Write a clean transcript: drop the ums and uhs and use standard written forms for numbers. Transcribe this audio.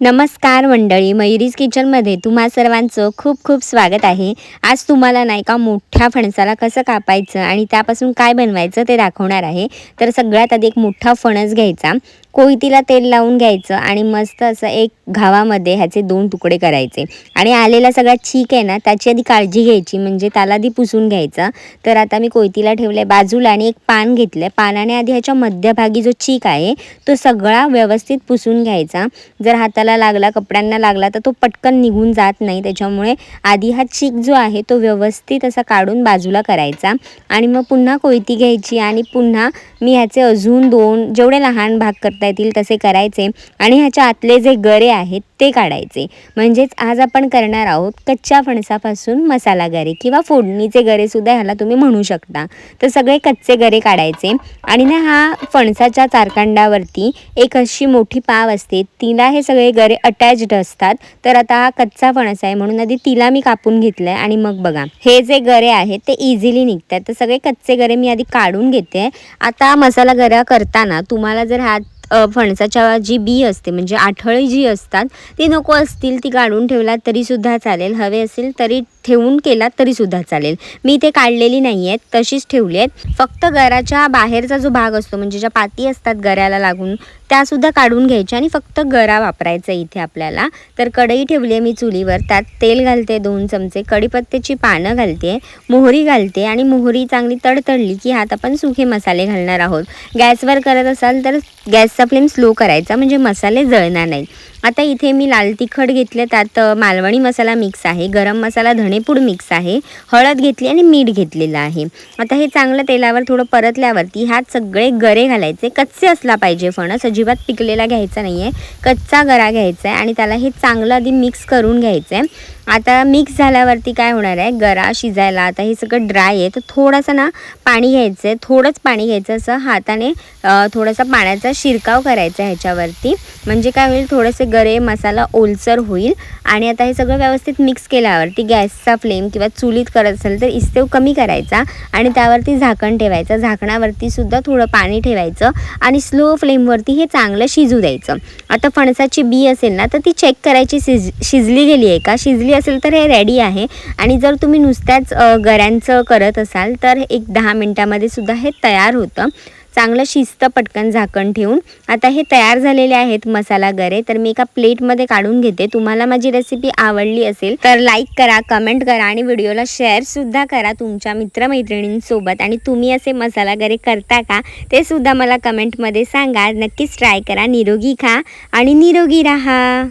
नमस्कार मंडळी, मयुरीज किचनमध्ये तुम्हा सर्वांचं खूप खूप स्वागत आहे। आज तुम्हाला नाही का मोठ्या फणसाला कसं कापायचं आणि त्यापासून काय बनवायचं ते दाखवणार आहे। तर सगळ्यात आधी एक मोठा फणस घ्यायचा, कोयतीला तेल लावून घ्यायचं आणि मस्त असं एक घावामध्ये ह्याचे 2 तुकडे करायचे आणि आलेला सगळा चीक आहे ना त्याची आधी काळजी घ्यायची, म्हणजे त्याला आधी पुसून घ्यायचा। तर आता मी कोयतीला ठेवले बाजूला आणि एक पान घेतलं, पानाने आधी ह्याच्या मध्यभागी जो चीक आहे तो सगळा व्यवस्थित पुसून घ्यायचा। जर हाताला लागला, कपड्यांना लागला तर तो पटकन निघून जात नाही, त्याच्यामुळे आधी हा चीक जो आहे तो व्यवस्थित असा काढून बाजूला करायचा आणि मग पुन्हा कोयती घ्यायची आणि पुन्हा मी ह्याचे अजून 2 जेवढे लहान भाग करता येतील तसे करायचे आणि ह्याच्या आतले जे गरे आहेत ते काढायचे। म्हणजेच आज आपण करणार आहोत कच्च्या फणसापासून मसाला गरे किंवा फोडणीचे गरे सुद्धा ह्याला तुम्ही म्हणू शकता। तर सगळे कच्चे गरे काढायचे आणि ना हा फणसाच्या चारकांडावरती एक अशी मोठी पाव असते, तिला हे सगळे गरे अटॅच्ड असतात। तर आता हा कच्चा फणस आहे म्हणून आधी तिला मी कापून घेतलंय आणि मग बघा हे जे गरे आहेत ते इझिली निघतात। तर सगळे कच्चे गरे मी आधी काढून घेते। आता मसाला गरा करताना तुम्हाला जर ह्यात फणसाच्या जी बी असते म्हणजे आठळी जी असतात ती नको असतील ती काढून ठेवलात तरी सुद्धा चालेल, हवे असेल तरी ठेवून केलात तरी सुद्धा चालेल। मी ते काढलेली नाही आहेत, तशीच ठेवली आहेत। फक्त गराच्या बाहेरचा जो भाग असतो म्हणजे ज्या पाती असतात गऱ्याला लागून त्या सुद्धा काढून घ्यायच्या आणि फक्त गरा वापरायचा इथे आपल्याला। तर कढई ठेवली आहे मी चुलीवर, त्यात तेल घालते 2 चमचे, कढीपत्त्याची पानं घालते, मोहरी घालते आणि मोहरी चांगली तडतडली की ह्यात आपण सुके मसाले घालणार आहोत। गॅसवर करत असाल तर गॅसचा फ्लेम स्लो करायचा म्हणजे मसाले जळणार नाही। आता इथे मी लाल तिखट घेतले, त्यात मालवणी मसाला मिक्स आहे, गरम मसाला धणेपूड मिक्स आहे, हळद घेतली आणि मीठ घेतलेलं आहे। आता हे चांगलं तेलावर थोडं परतल्यावरती ह्यात सगळे गरे घालायचे। कच्चे असला पाहिजे फणस, अजिबात पिकलेला घ्यायचा नाही आहे, कच्चा गरा घ्यायचा आहे आणि त्याला हे चांगलं आधी मिक्स करून घ्यायचं आहे। आता मिक्स झाल्यावरती काय होणार आहे, गरा शिजायला आता हे सगळं ड्राय आहे तर थोडंसं ना पाणी घ्यायचं आहे, थोडंच पाणी घ्यायचं, असं हाताने थोडासा पाण्याचा शिरकाव करायचा ह्याच्यावरती, म्हणजे काय होईल थोडेसे गरे मसाला ओलसर होईल। आणि आता हे सगळं व्यवस्थित मिक्स केल्यावरती गॅसचा फ्लेम किंवा चुलीत करत असेल तर इस्तेव कमी करायचा आणि त्यावरती झाकण ठेवायचं, झाकणावरती सुद्धा थोडं पाणी ठेवायचं आणि स्लो फ्लेमवरती हे चांगलं शिजू द्यायचं। आता फणसाची बी असेल ना तर ती चेक करायची शिजली गेली आहे का, शिजली असेल तर हे रेडी आहे आणि जर तुम्ही नुसत्याच गऱ्यांचं करत असाल तर एक 10 मिनिटामध्ये सुद्धा हे तयार होतं। चांगलं शिजतं पटकन झाकण ठेवून। आता हे तयार झालेले आहेत मसाला गरे, तर मी एका प्लेटमध्ये काढून घेते। तुम्हाला माझी रेसिपी आवडली असेल तर लाईक करा, कमेंट करा आणि व्हिडिओला शेअरसुद्धा करा तुमच्या मित्रमैत्रिणींसोबत। आणि तुम्ही असे मसाला गरे करता का ते सुद्धा मला कमेंटमध्ये सांगा। नक्कीच ट्राय करा, निरोगी खा आणि निरोगी राहा।